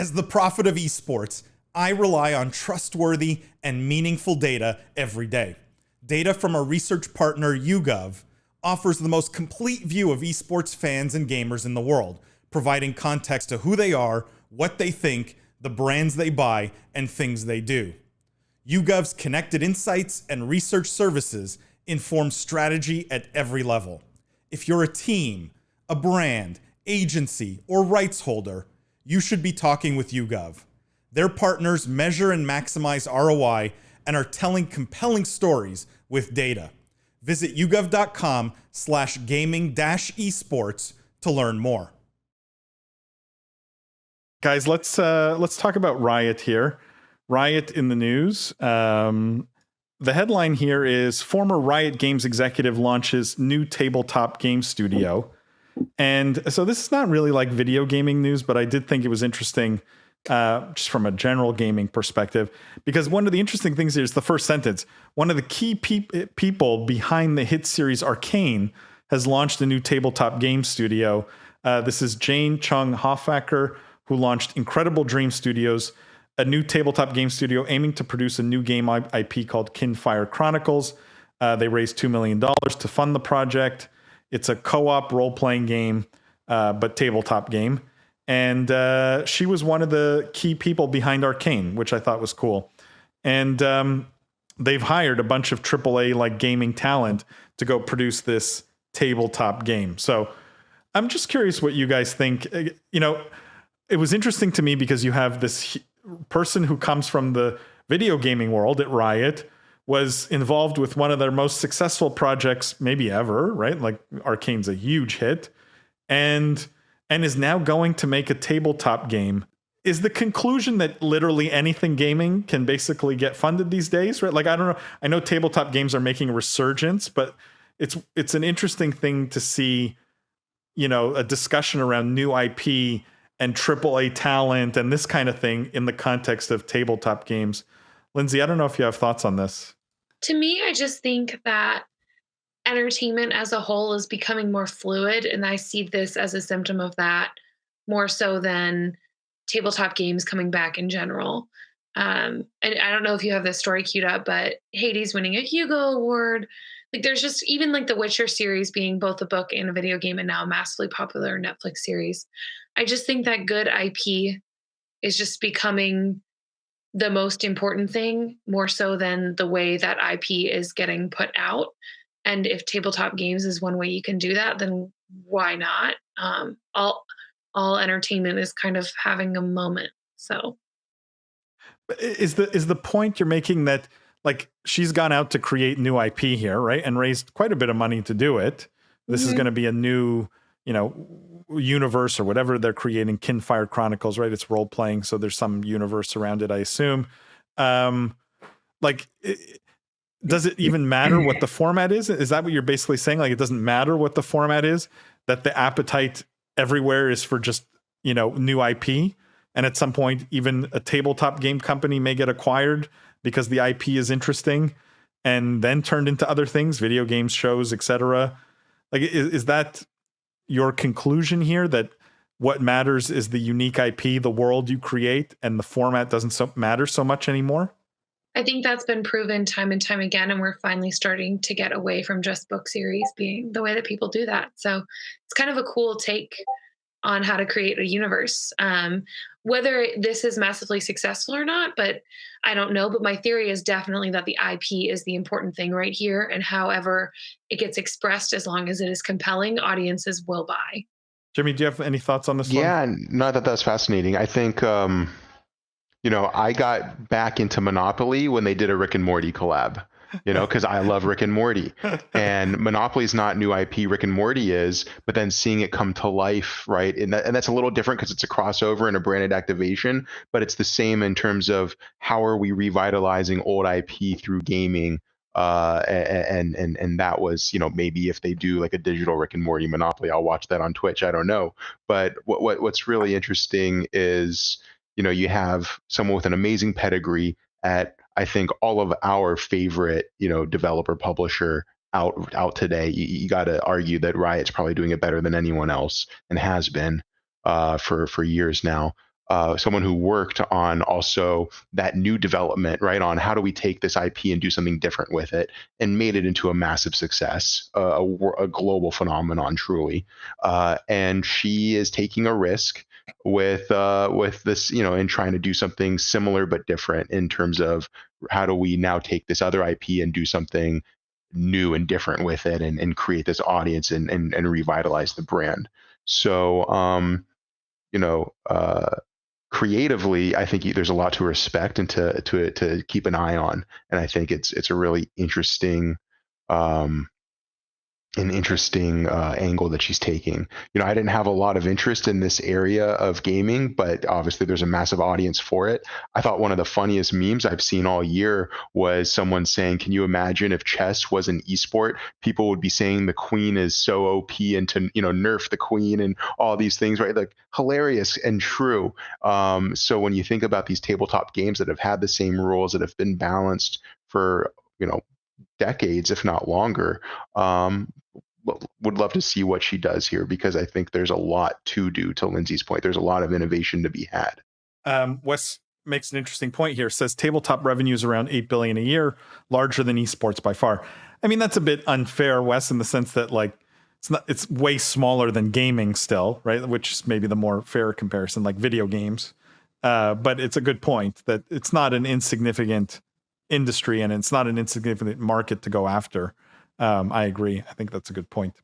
As the prophet of esports, I rely on trustworthy and meaningful data every day. Data from our research partner YouGov offers the most complete view of esports fans and gamers in the world, providing context to who they are, what they think, the brands they buy, and things they do. YouGov's connected insights and research services inform strategy at every level. If you're a team, a brand, agency, or rights holder, you should be talking with YouGov. Their partners measure and maximize ROI and are telling compelling stories with data. Visit yougov.com/gaming-esports to learn more. Guys, let's talk about Riot here. Riot in the news. The headline here is former Riot Games executive launches new tabletop game studio. And so this is not really like video gaming news, but I did think it was interesting just from a general gaming perspective, because one of the interesting things here is the first sentence. One of the key people behind the hit series Arcane has launched a new tabletop game studio. This is Jane Chung Hoffacker, who launched Incredible Dream Studios, a new tabletop game studio aiming to produce a new game IP called Kinfire Chronicles. They raised $2 million to fund the project. It's a co-op role-playing game, but tabletop game. And she was one of the key people behind Arcane, which I thought was cool. And they've hired a bunch of AAA like gaming talent to go produce this tabletop game. So I'm just curious what you guys think. You know, it was interesting to me because you have this person who comes from the video gaming world at Riot, was involved with one of their most successful projects maybe ever, right? Like Arcane's a huge hit, and is now going to make a tabletop game. Is the conclusion that literally anything gaming can basically get funded these days, right? Like, I don't know. I know tabletop games are making a resurgence, but it's an interesting thing to see, you know, a discussion around new IP and AAA talent and this kind of thing in the context of tabletop games. Lindsay, I don't know if you have thoughts on this. To me, I just think that entertainment as a whole is becoming more fluid, and I see this as a symptom of that more so than tabletop games coming back in general. And I don't know if you have this story queued up, but Hades winning a Hugo Award. Like, there's just even like the Witcher series being both a book and a video game and now a massively popular Netflix series. I just think that good IP is just becoming the most important thing, more so than the way that IP is getting put out. And if tabletop games is one way you can do that, then why not? All entertainment is kind of having a moment. So is the point you're making that, like, she's gone out to create new IP here, right? And raised quite a bit of money to do it. This is going to be a new, you know, universe or whatever they're creating, Kinfire Chronicles, right? It's role playing, so there's some universe around it, I assume. Does it even matter what the format is? Is that what you're basically saying? Like, it doesn't matter what the format is, that the appetite everywhere is for just, you know, new IP, and at some point even a tabletop game company may get acquired because the IP is interesting and then turned into other things, video games, shows, etc. Like, is that your conclusion here, that what matters is the unique IP, the world you create, and the format doesn't matter so much anymore? I think that's been proven time and time again, and we're finally starting to get away from just book series being the way that people do that. So it's kind of a cool take on how to create a universe. Whether this is massively successful or not, but I don't know. But my theory is definitely that the IP is the important thing right here. And however it gets expressed, as long as it is compelling, audiences will buy. Jimmy, do you have any thoughts on this one? Yeah, no, I thought that was fascinating. I think, you know, I got back into Monopoly when they did a Rick and Morty collab. You know, because I love Rick and Morty, and Monopoly's not new IP. Rick and Morty is, but then seeing it come to life, right? And that's a little different because it's a crossover and a branded activation, but it's the same in terms of how are we revitalizing old IP through gaming. And that was, you know, maybe if they do like a digital Rick and Morty Monopoly, I'll watch that on Twitch. I don't know, but what's really interesting is, you know, you have someone with an amazing pedigree at, I think, all of our favorite, you know, developer publisher out today. You got to argue that Riot's probably doing it better than anyone else and has been for years now. someone who worked on also that new development, right? On how do we take this IP and do something different with it, and made it into a massive success, a global phenomenon, truly. And she is taking a risk with this, and trying to do something similar but different in terms of how do we now take this other IP and do something new and different with it, and create this audience, and revitalize the brand. So, you know, creatively, I think there's a lot to respect and to keep an eye on. And I think it's a really interesting, angle that she's taking. I didn't have a lot of interest in this area of gaming, but obviously there's a massive audience for it. I thought one of the funniest memes I've seen all year was someone saying, can you imagine if chess was an esport? People would be saying the queen is so OP, and to nerf the queen and all these things, right? Like, hilarious and true. So when you think about these tabletop games that have had the same rules, that have been balanced for decades, if not longer, would love to see what she does here, because I think there's a lot to do. To Lindsay's point, there's a lot of innovation to be had. Wes makes an interesting point here. Says tabletop revenue is around $8 billion a year, larger than esports by far. I mean, that's a bit unfair, Wes, in the sense that it's way smaller than gaming still, right? Which is maybe the more fair comparison, like video games. But it's a good point that it's not an insignificant industry, and it's not an insignificant market to go after. I agree. I think that's a good point.